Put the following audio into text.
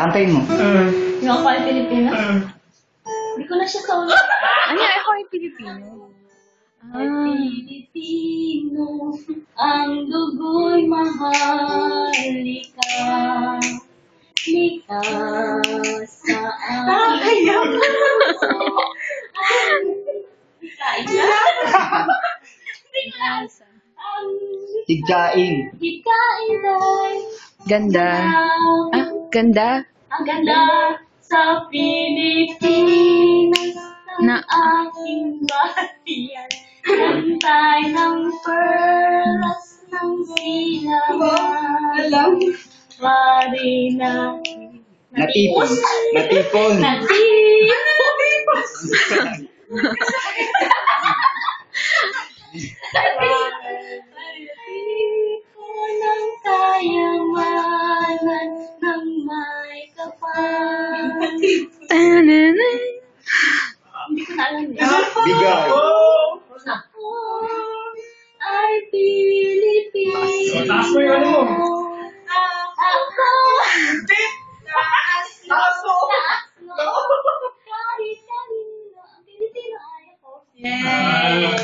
Antayin mo. Yung ako ay Pilipino? Hindi ko na siya sa ulo. Ano yung ako ay Pilipino? Ay Pilipino, ang dugo'y mahalika. Lika sa aking puso. Tigkain. Hikain ay Ganda. Ganda. ang ganda sa Pilipinas ng Na- aking bayan. Gantay ng perlas ng silangan. Marina. Natipon. Natipon. Natipon ng kayamanan ng may kapal. Tanana. Hindi ko na alam yun. Bigay. Ako ay Pilipino. Taas mo yung ano mo. Ako. Taas mo. Kahit kanino. Ang Pilipino ay ako. Ah.